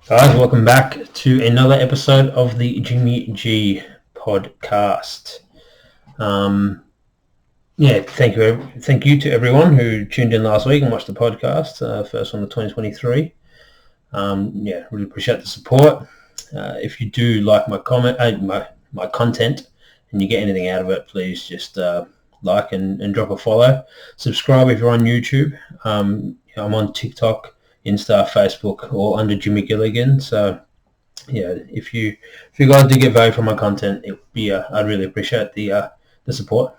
Guys, welcome back to another episode of the Jimmy G podcast. Thank you to everyone who tuned in last week and watched the podcast, first one of 2023. Really appreciate the support. If you do like my content, and you get anything out of it, please just like and drop a follow. Subscribe if you're on YouTube. I'm on TikTok, Insta, Facebook, all under Jimmy Gilligan. So, yeah, if you guys do get value from my content, it would be I'd really appreciate the support.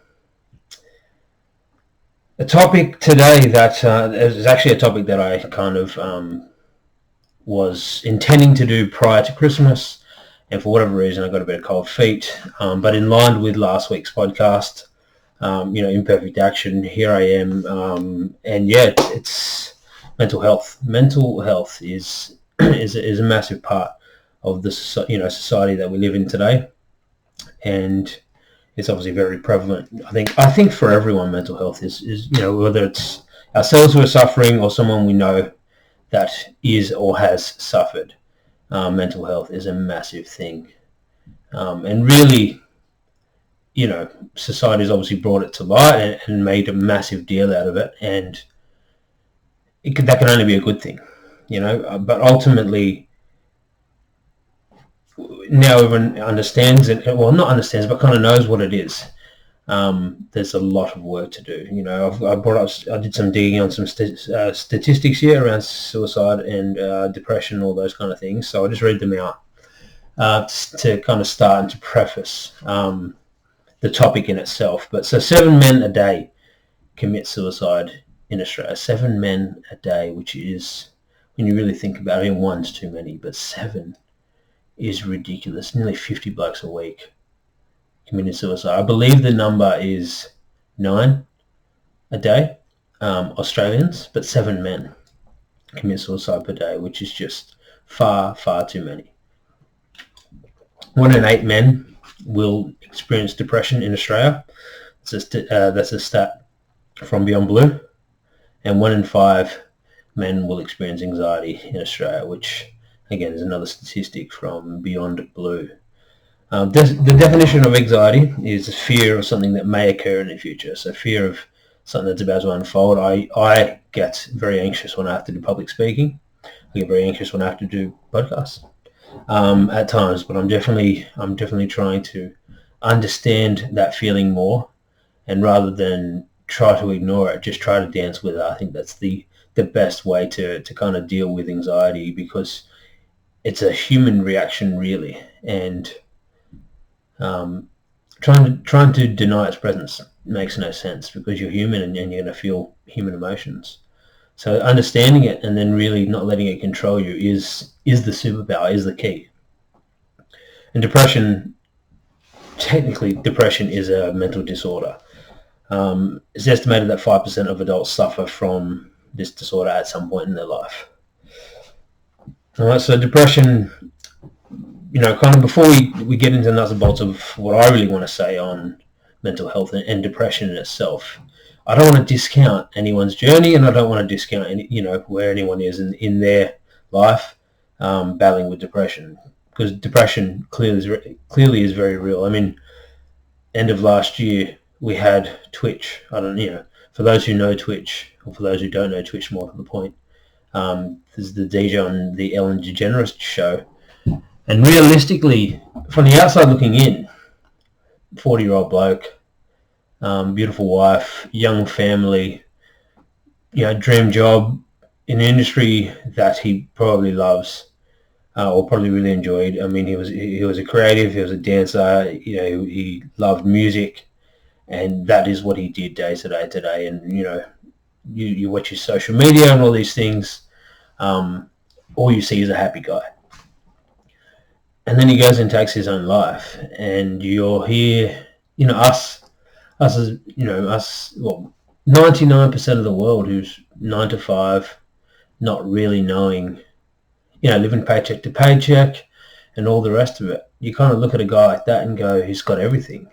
The topic today that is actually a topic that I kind of was intending to do prior to Christmas, and for whatever reason I got a bit of cold feet. But in line with last week's podcast, imperfect action. Here I am, it's mental health. Mental health is a massive part of the society that we live in today, and it's obviously very prevalent. I think for everyone, mental health is whether it's ourselves who are suffering or someone we know that is or has suffered. Mental health is a massive thing, and really, society's obviously brought it to light and made a massive deal out of it, and that can only be a good thing, But ultimately, now everyone understands it. Well, not understands, but kind of knows what it is. There's a lot of work to do. I did some digging on some statistics here around suicide and depression, all those kind of things. So I'll just read them out to kind of start and to preface the topic in itself. But so 7 men a day commit suicide in Australia. 7 men a day, which is, when you really think about it, one's too many, but 7 is ridiculous. Nearly 50 blokes a week committing suicide. I believe the number is 9 a day, Australians, but 7 men commit suicide per day, which is just far, far too many. 1 in 8 men will experience depression in Australia. That's a stat from Beyond Blue. And 1 in 5 men will experience anxiety in Australia, which again is another statistic from Beyond Blue. The definition of anxiety is fear of something that may occur in the future. So fear of something that's about to unfold. I get very anxious when I have to do public speaking. I get very anxious when I have to do podcasts at times, but I'm definitely trying to understand that feeling more, and rather than try to ignore it, just try to dance with it. I think that's the best way to kind of deal with anxiety, because it's a human reaction, really, and trying to deny its presence makes no sense, because you're human and you're going to feel human emotions. So understanding it and then really not letting it control you is the superpower, is the key. And technically depression is a mental disorder. It's estimated that 5% of adults suffer from this disorder at some point in their life. All right, so depression, kind of before we get into the nuts and bolts of what I really want to say on mental health and depression in itself, I don't want to discount anyone's journey, and I don't want to discount where anyone is in their life battling with depression, because depression clearly is very real. I mean, end of last year we had Twitch. For those who know Twitch, or for those who don't know Twitch, more to the point, there's the DJ on the Ellen DeGeneres show. And realistically, from the outside looking in, 40-year-old bloke, beautiful wife, young family, dream job in an industry that he probably loves, or probably really enjoyed. I mean, he was a creative, he was a dancer, he loved music, and that is what he did day to day today. And you watch his social media and all these things, all you see is a happy guy. And then he goes and takes his own life, and you're here, us, 99% of the world who's 9 to 5, not really knowing, living paycheck to paycheck and all the rest of it. You kind of look at a guy like that and go, he's got everything.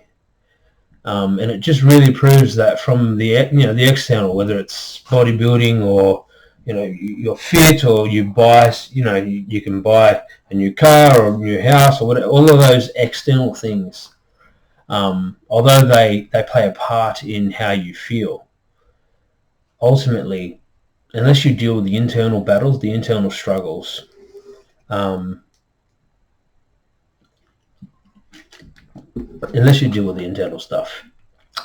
And it just really proves that from the external, whether it's bodybuilding or you're fit, or you buy, you can buy a new car or a new house or whatever. All of those external things, although they play a part in how you feel, ultimately, unless you deal with the internal battles, the internal struggles, unless you deal with the internal stuff,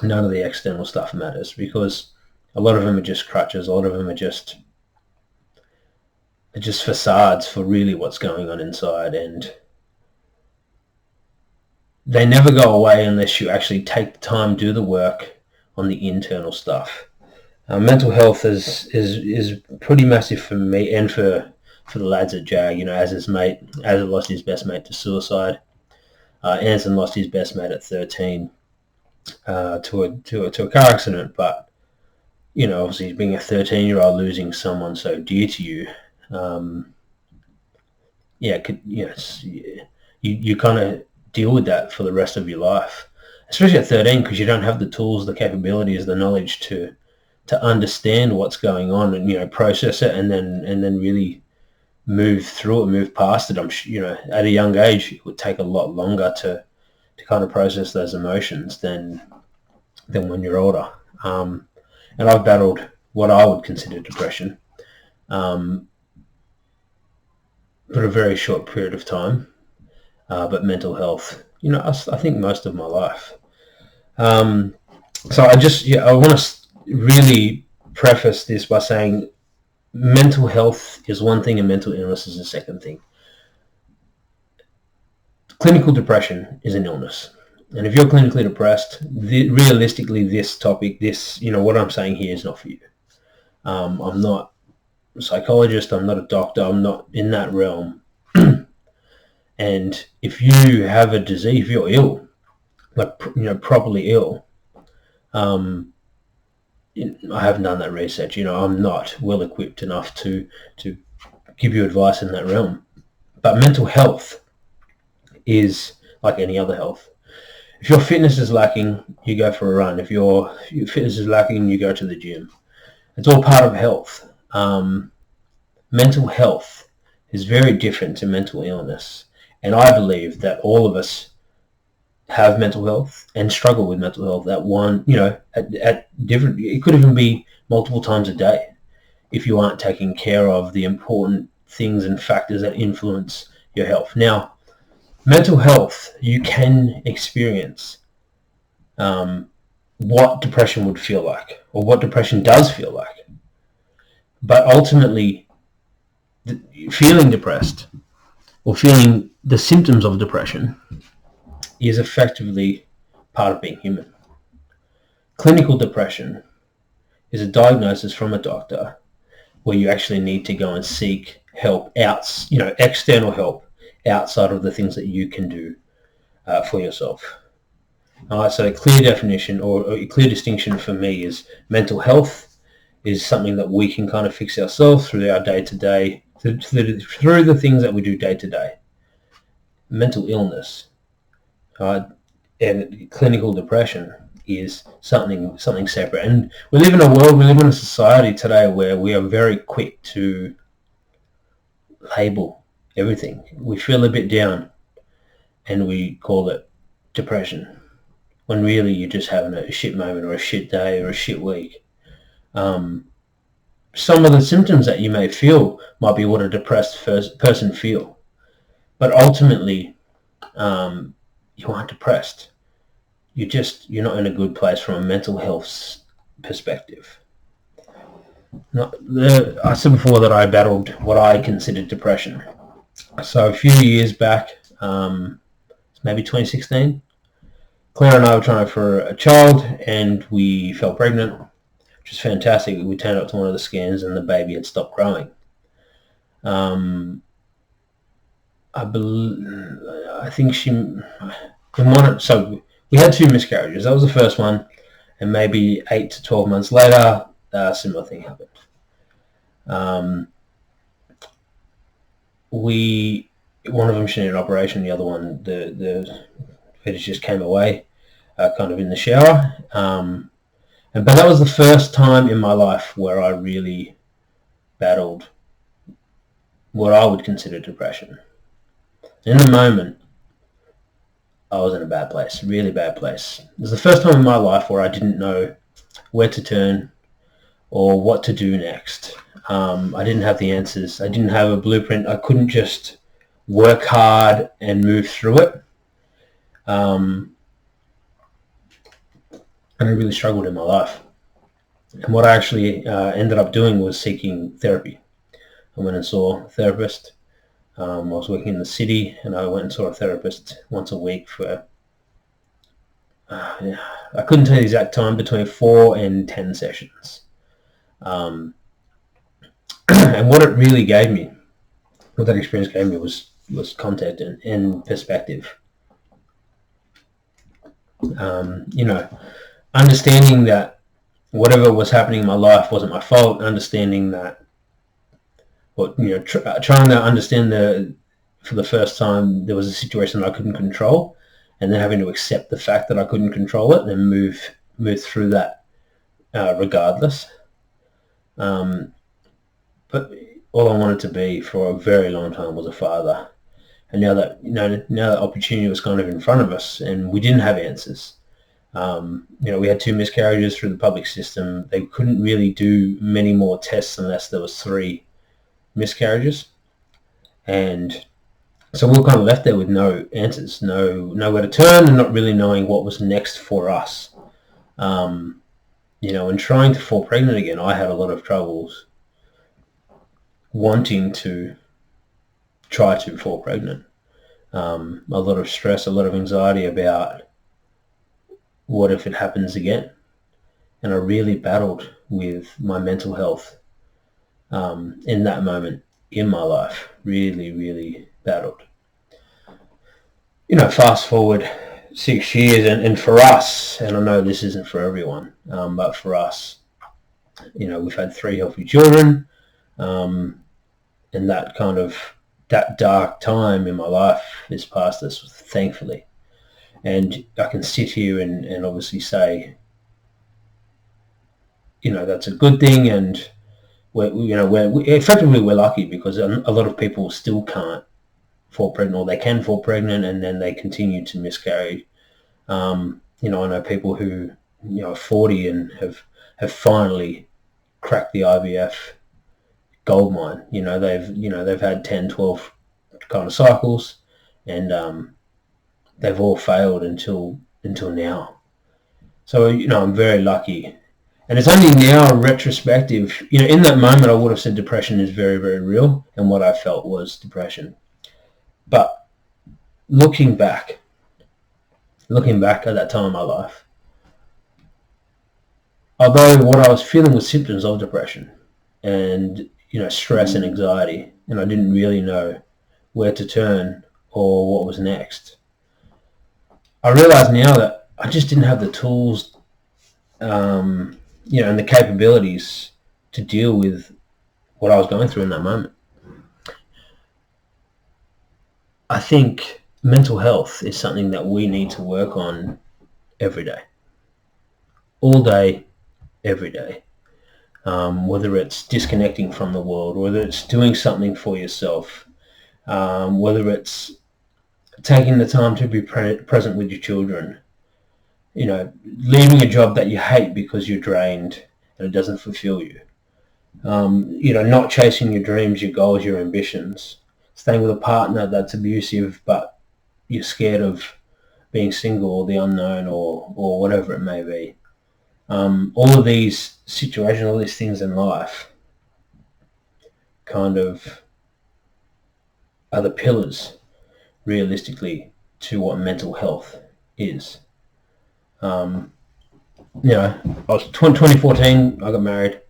none of the external stuff matters, because a lot of them are just crutches. A lot of them are just facades for really what's going on inside, and they never go away unless you actually take the time, do the work on the internal stuff. Mental health is pretty massive for me and for the lads at JAG. As lost his best mate to suicide. Anson lost his best mate at 13 to a car accident. But obviously, being a 13-year-old, losing someone so dear to you, you kind of deal with that for the rest of your life, especially at 13, because you don't have the tools, the capabilities, the knowledge to understand what's going on and process it, and then really move through it, move past it. I'm at a young age, it would take a lot longer to kind of process those emotions than when you're older. And I've battled what I would consider depression for a very short period of time, but mental health, I think most of my life. So I want to really preface this by saying mental health is one thing and mental illness is a second thing. Clinical depression is an illness. And if you're clinically depressed, realistically, this topic, what I'm saying here is not for you. I'm not a psychologist. I'm not a doctor. I'm not in that realm. And if you have a disease, if you're ill, properly ill, I haven't done that research. I'm not well equipped enough to give you advice in that realm. But mental health is like any other health. If your fitness is lacking, you go for a run. If your fitness is lacking, you go to the gym. It's all part of health. Mental health is very different to mental illness. And I believe that all of us have mental health and struggle with mental health at one, at different, it could even be multiple times a day if you aren't taking care of the important things and factors that influence your health. Now, mental health, you can experience what depression would feel like, or what depression does feel like. But ultimately, feeling depressed or feeling the symptoms of depression is effectively part of being human. Clinical depression is a diagnosis from a doctor where you actually need to go and seek help external help outside of the things that you can do for yourself. So a clear definition or a clear distinction for me is mental health is something that we can kind of fix ourselves through our day-to-day, through the things that we do day-to-day. Mental illness and clinical depression is something separate. And we live in a society today where we are very quick to label everything. We feel a bit down and we call it depression, when really you're just having a shit moment or a shit day or a shit week. Some of the symptoms that you may feel might be what a depressed person feel, but ultimately you aren't depressed. You're not in a good place from a mental health perspective. I said before that I battled what I considered depression. So a few years back, maybe 2016, Claire and I were trying for a child, and we fell pregnant, which was fantastic. We turned up to one of the scans, and the baby had stopped growing. I think so we had 2 miscarriages. That was the first one, and maybe 8 to 12 months later, a similar thing happened. One of them she needed an operation, the other one, the fetus just came away, kind of in the shower. But that was the first time in my life where I really battled what I would consider depression. In the moment, I was in a bad place, really bad place. It was the first time in my life where I didn't know where to turn or what to do next. I didn't have the answers. I didn't have a blueprint. I couldn't just work hard and move through it. And I really struggled in my life. And what I actually ended up doing was seeking therapy. I went and saw a therapist. I was working in the city, and I went and saw a therapist once a week for, I couldn't tell you the exact time, between 4 and 10 sessions. And what it really gave me, what that experience gave me was context and perspective. Understanding that whatever was happening in my life wasn't my fault, understanding that, trying to understand for the first time there was a situation that I couldn't control, and then having to accept the fact that I couldn't control it and move through that regardless. But all I wanted to be for a very long time was a father. And now that opportunity was kind of in front of us, and we didn't have answers. We had 2 miscarriages through the public system. They couldn't really do many more tests unless there was 3 miscarriages. And so we were kind of left there with no answers, nowhere to turn, and not really knowing what was next for us. And trying to fall pregnant again, I had a lot of troubles wanting to try to fall pregnant. A lot of stress, a lot of anxiety about what if it happens again. And I really battled with my mental health in that moment in my life. Really, really battled. Fast forward 6 years, and for us, and I know this isn't for everyone, but for us, we've had 3 healthy children, and that dark time in my life is past us, thankfully. And I can sit here and obviously say, that's a good thing, and we're lucky, because a lot of people still can't fall pregnant, or they can fall pregnant and then they continue to miscarry. I know people who are 40 and have finally cracked the IVF gold mine. They've had 10, 12 kind of cycles, and they've all failed until now. So I'm very lucky. And it's only now retrospective, in that moment I would have said depression is very, very real, and what I felt was depression. But looking back at that time in my life, although what I was feeling was symptoms of depression and, stress and anxiety, and I didn't really know where to turn or what was next, I realize now that I just didn't have the tools, and the capabilities to deal with what I was going through in that moment. I think mental health is something that we need to work on every day. All day, every day. Whether it's disconnecting from the world, whether it's doing something for yourself, whether it's taking the time to be present with your children, leaving a job that you hate because you're drained and it doesn't fulfill you, not chasing your dreams, your goals, your ambitions, staying with a partner that's abusive but you're scared of being single or the unknown or whatever it may be. All of these situations, all these things in life kind of are the pillars, realistically, to what mental health is. I was 2014, I got married,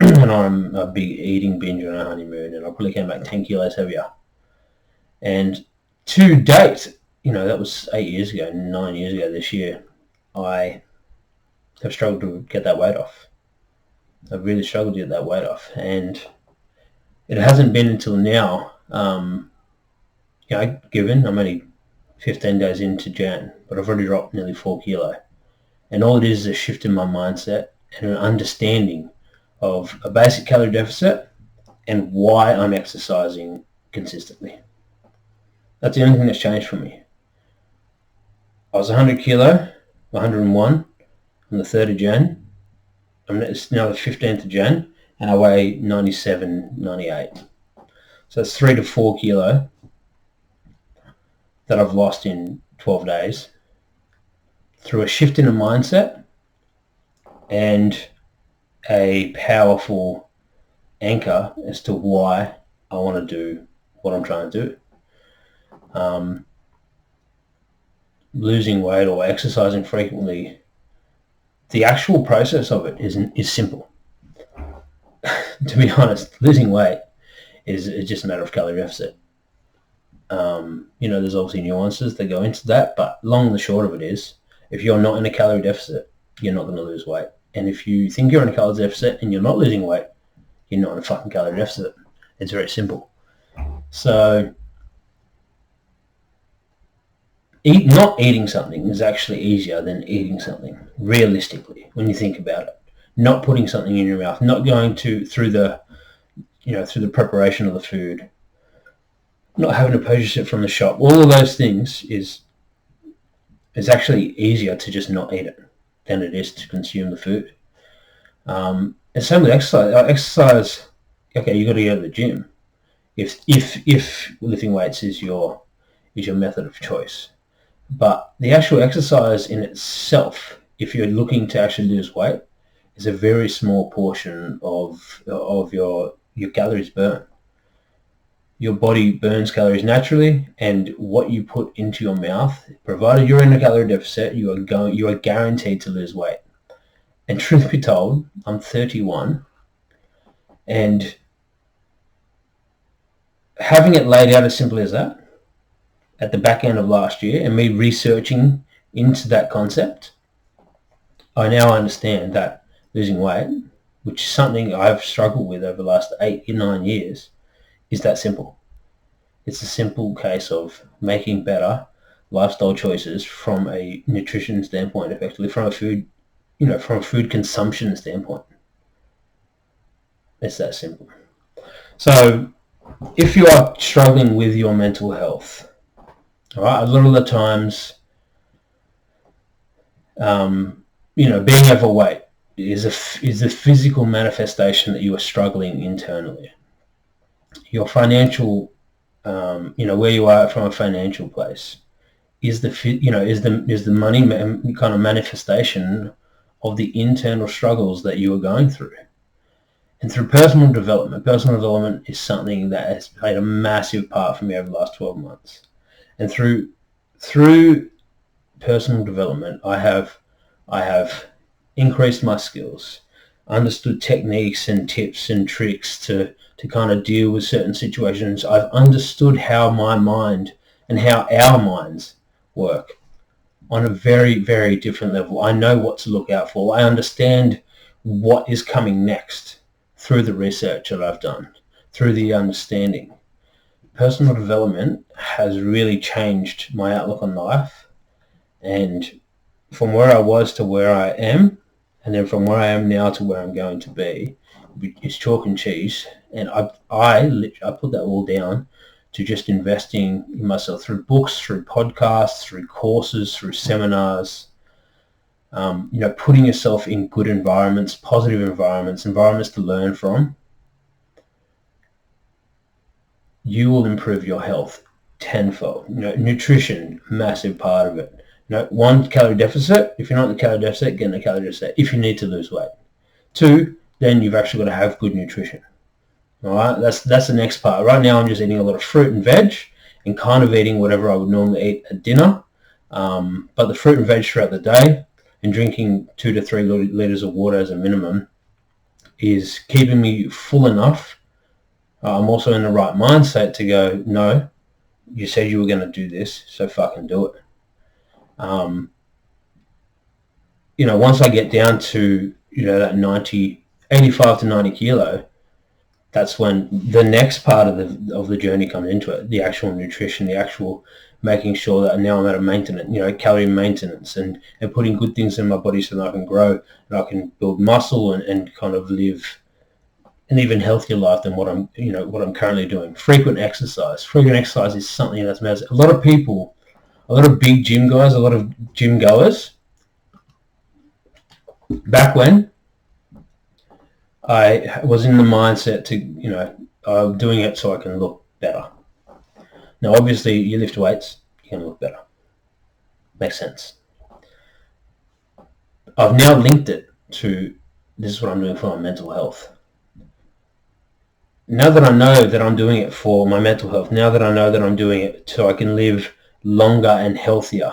and I'm a big eating binge on a honeymoon, and I probably came back 10 kilos heavier. And to date, that was 8 years ago, 9 years ago this year, I have struggled to get that weight off. I've really struggled to get that weight off, and it hasn't been until now, given I'm only 15 days into Jan, but I've already dropped nearly 4 kilo. And all it is a shift in my mindset and an understanding of a basic calorie deficit and why I'm exercising consistently. That's the only thing that's changed for me. I was 100 kilo, 101 on the 3rd of Jan. It's now the 15th of Jan, and I weigh 97, 98. So it's 3 to 4 kilo that I've lost in 12 days through a shift in a mindset and a powerful anchor as to why I want to do what I'm trying to do. Losing weight or exercising frequently, the actual process of it is simple. To be honest, losing weight is just a matter of calorie deficit. There's obviously nuances that go into that, but long and the short of it is, if you're not in a calorie deficit, you're not going to lose weight. And if you think you're in a calorie deficit and you're not losing weight, you're not in a fucking calorie deficit. It's very simple. So not eating something is actually easier than eating something, realistically, when you think about it. Not putting something in your mouth, not going through the preparation of the food, not having to purchase it from the shop. All of those things is actually easier to just not eat it than it is to consume the food. And same with exercise. Exercise, okay, you got to go to the gym. If lifting weights is your method of choice, but the actual exercise in itself, if you're looking to actually lose weight, is a very small portion of your calories burn. Your body burns calories naturally, and what you put into your mouth, provided you're in a calorie deficit, you are guaranteed to lose weight. And truth be told, I'm 31, and having it laid out as simply as that at the back end of last year, and me researching into that concept, I now understand that losing weight, which is something I've struggled with over the last 8 or 9 years, is that simple. It's a simple case of making better lifestyle choices from a nutrition standpoint, effectively from a food consumption standpoint. It's that simple. So if you are struggling with your mental health, all right, a lot of the times, being overweight is a physical manifestation that you are struggling internally. Your financial, where you are from a financial place is the money kind of manifestation of the internal struggles that you are going through. And through personal development is something that has played a massive part for me over the last 12 months. And through personal development, I have increased my skills, understood techniques and tips and tricks to kind of deal with certain situations. I've understood how my mind and how our minds work on a very, very different level. I know what to look out for. I understand what is coming next through the research that I've done, through the understanding. Personal development has really changed my outlook on life, and from where I was to where I am, and then from where I am now to where I'm going to be, it's chalk and cheese. And I put that all down to just investing in myself through books, through podcasts, through courses, through seminars, putting yourself in good environments, positive environments to learn from. You will improve your health tenfold. Nutrition, massive part of it. 1, calorie deficit. If you're not in the calorie deficit, get in the calorie deficit if you need to lose weight. 2, then you've actually got to have good nutrition. All right, that's the next part. Right now, I'm just eating a lot of fruit and veg, and kind of eating whatever I would normally eat at dinner. But the fruit and veg throughout the day, and drinking 2 to 3 liters of water as a minimum, is keeping me full enough. I'm also in the right mindset to go, no, you said you were going to do this, so fucking do it. Once I get down to, that 85 to 90 kilo, that's when the next part of the journey comes into it, the actual nutrition, the actual making sure that now I'm at a maintenance, calorie maintenance, and putting good things in my body so that I can grow and I can build muscle and kind of live an even healthier life than what I'm currently doing. Frequent exercise. Frequent exercise is something that's massive. A lot of people, a lot of big gym guys, a lot of gym goers, back when I was in the mindset to, I'm doing it so I can look better. Now, obviously, you lift weights, you can look better. Makes sense. I've now linked it to this is what I'm doing for my mental health. Now that I know that I'm doing it for my mental health, now that I know that I'm doing it so I can live longer and healthier,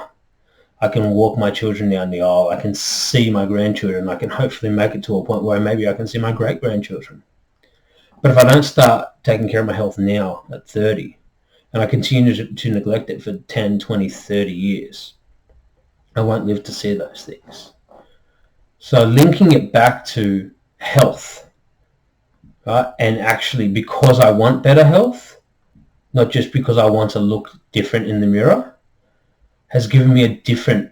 I can walk my children down the aisle, I can see my grandchildren, I can hopefully make it to a point where maybe I can see my great-grandchildren. But if I don't start taking care of my health now at 30, and I continue to neglect it for 10, 20, 30 years, I won't live to see those things. So linking it back to health, right? And actually because I want better health, not just because I want to look different in the mirror, has given me a different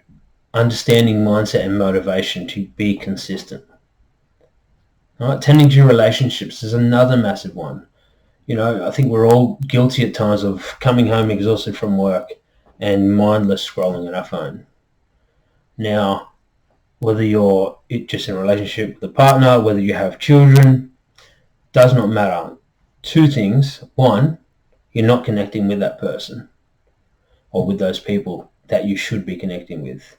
understanding, mindset, and motivation to be consistent. Right? Tending to relationships is another massive one. I think we're all guilty at times of coming home exhausted from work and mindless scrolling on our phone. Now, whether you're just in a relationship with a partner, whether you have children, does not matter. Two things. One, you're not connecting with that person or with those people that you should be connecting with.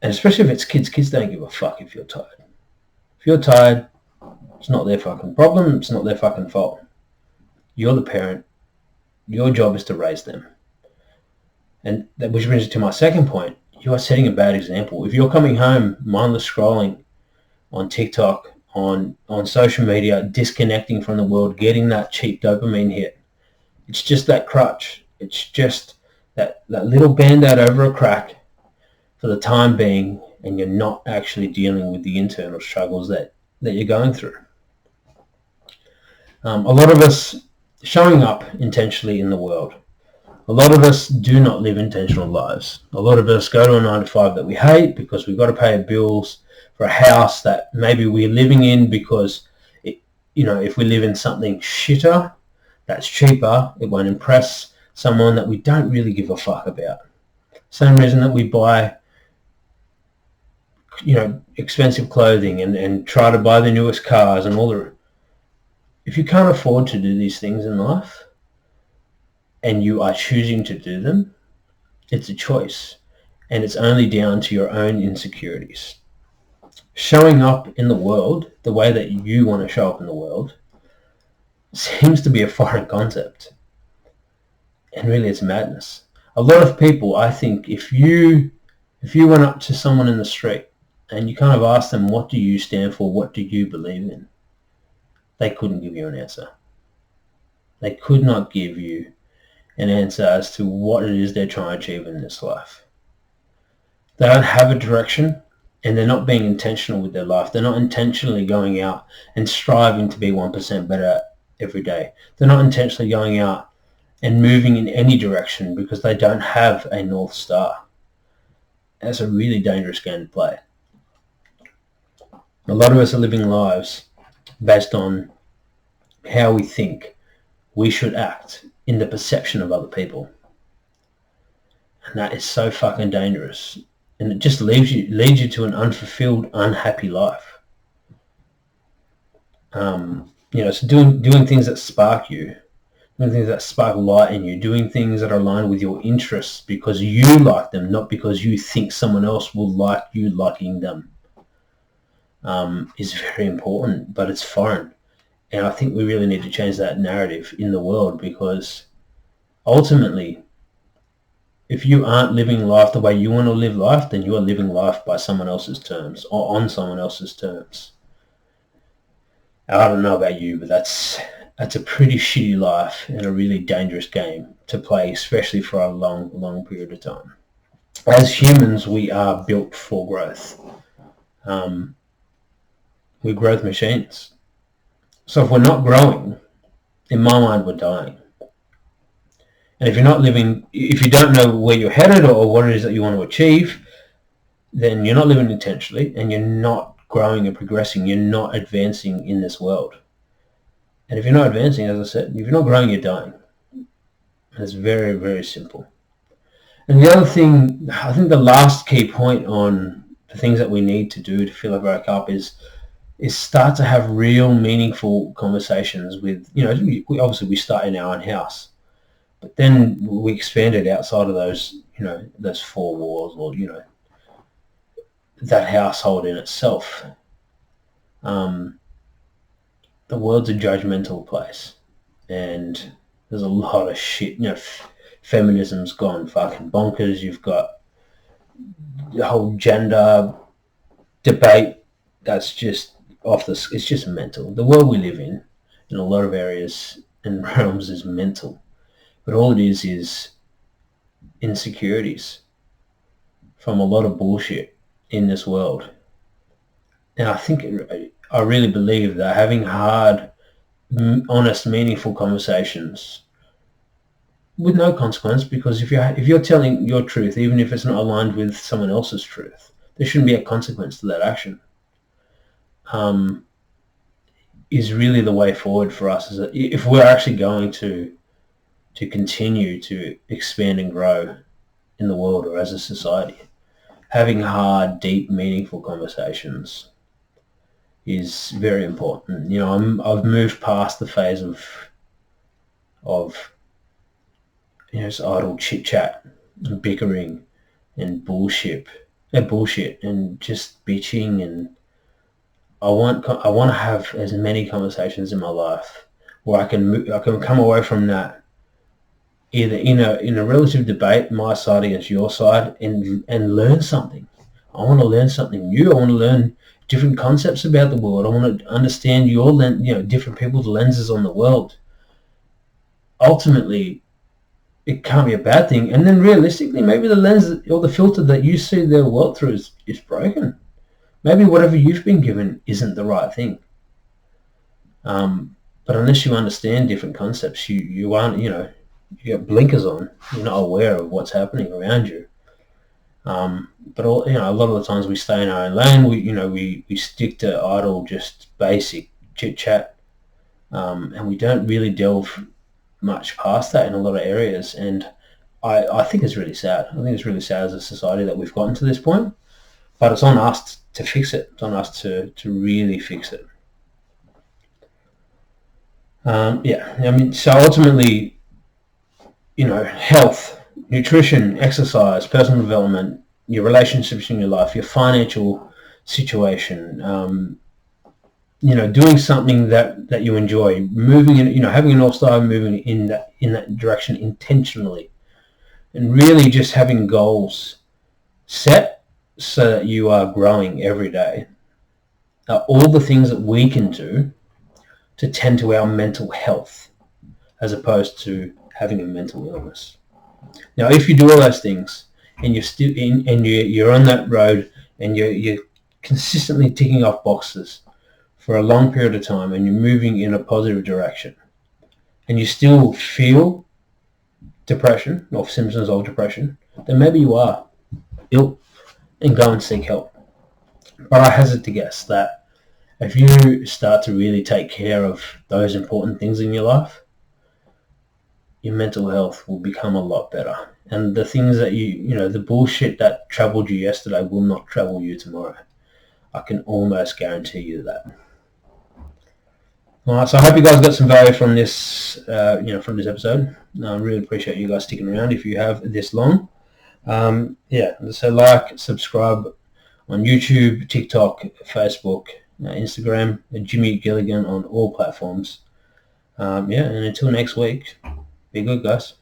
And especially if it's kids don't give a fuck if you're tired. If you're tired, it's not their fucking problem. It's not their fucking fault. You're the parent. Your job is to raise them. And which brings me to my second point. You are setting a bad example. If you're coming home mindless scrolling on TikTok, on social media, disconnecting from the world, getting that cheap dopamine hit, it's just that crutch. It's just that little band-aid over a crack for the time being, and you're not actually dealing with the internal struggles that you're going through. A lot of us showing up intentionally in the world. A lot of us do not live intentional lives. A lot of us go to a 9-to-5 that we hate because we've got to pay bills for a house that maybe we're living in because, if we live in something shitter, that's cheaper, it won't impress someone that we don't really give a fuck about. Same reason that we buy, expensive clothing and try to buy the newest cars and all the... If you can't afford to do these things in life, and you are choosing to do them, it's a choice. And it's only down to your own insecurities. Showing up in the world the way that you want to show up in the world seems to be a foreign concept. And really it's madness. A lot of people, I think, if you went up to someone in the street and you kind of asked them, what do you stand for? What do you believe in? They couldn't give you an answer. They could not give you an answer as to what it is they're trying to achieve in this life. They don't have a direction, and they're not being intentional with their life. They're not intentionally going out and striving to be 1% better every day. They're not intentionally going out and moving in any direction because they don't have a North Star. That's a really dangerous game to play. A lot of us are living lives based on how we think we should act in the perception of other people. And that is so fucking dangerous. And it just leads you to an unfulfilled, unhappy life. So doing things that spark you, doing things that spark light in you, doing things that are aligned with your interests because you like them, not because you think someone else will like you liking them, is very important, but it's foreign. And I think we really need to change that narrative in the world, because ultimately, if you aren't living life the way you want to live life, then you are living life by someone else's terms or on someone else's terms. I don't know about you, but that's a pretty shitty life and a really dangerous game to play, especially for a long, long period of time. As humans, we are built for growth. We're growth machines. So if we're not growing, in my mind, we're dying. And if you don't know where you're headed or what it is that you want to achieve, then you're not living intentionally and you're not growing and progressing. You're not advancing in this world. And if you're not advancing, as I said, if you're not growing, you're dying. It's very, very simple. And the other thing, I think the last key point on the things that we need to do to fill up our cup is start to have real meaningful conversations with, we start in our own house, but then we expand it outside of those, those four walls, or, that household in itself. The world's a judgmental place, and there's a lot of shit, feminism's gone fucking bonkers. You've got the whole gender debate that's just it's just mental. The world we live in a lot of areas and realms, is mental. But all it is insecurities from a lot of bullshit in this world. And I really believe that having hard, honest, meaningful conversations with no consequence, because if you're telling your truth, even if it's not aligned with someone else's truth, there shouldn't be a consequence to that action. Is really the way forward for us. Is that if we're actually going to continue to expand and grow in the world or as a society, having hard, deep, meaningful conversations is very important. I've moved past the phase of just idle chit chat and bickering and bullshit and just bitching, and I want to have as many conversations in my life where I can come away from that either in a relative debate, my side against your side, and learn something. I want to learn something new. I want to learn different concepts about the world. I want to understand different people's lenses on the world. Ultimately, it can't be a bad thing. And then realistically, maybe the lens or the filter that you see the world through is broken. Maybe whatever you've been given isn't the right thing. But unless you understand different concepts, you aren't, you got blinkers on. You're not aware of what's happening around you. But a lot of the times we stay in our own lane. We stick to idle, just basic chit chat, and we don't really delve much past that in a lot of areas. And I think it's really sad. I think it's really sad as a society that we've gotten to this point. But it's on us to fix it. It's on us to really fix it. So ultimately, health, nutrition, exercise, personal development, your relationships in your life, your financial situation, doing something that you enjoy, moving in, having a North Star, moving in that direction intentionally, and really just having goals set so that you are growing every day, are all the things that we can do to tend to our mental health, as opposed to having a mental illness. Now, if you do all those things and you're still you're on that road and you're consistently ticking off boxes for a long period of time, and you're moving in a positive direction, and you still feel depression or symptoms of depression, then maybe you are ill, and go and seek help. But I hazard to guess that if you start to really take care of those important things in your life, your mental health will become a lot better. And the things that the bullshit that troubled you yesterday will not trouble you tomorrow. I can almost guarantee you that. All right, so I hope you guys got some value from this, from this episode. I really appreciate you guys sticking around if you have this long. So like, subscribe on YouTube, TikTok, Facebook, Instagram, Jimmy Gilligan on all platforms. And until next week, be good, guys.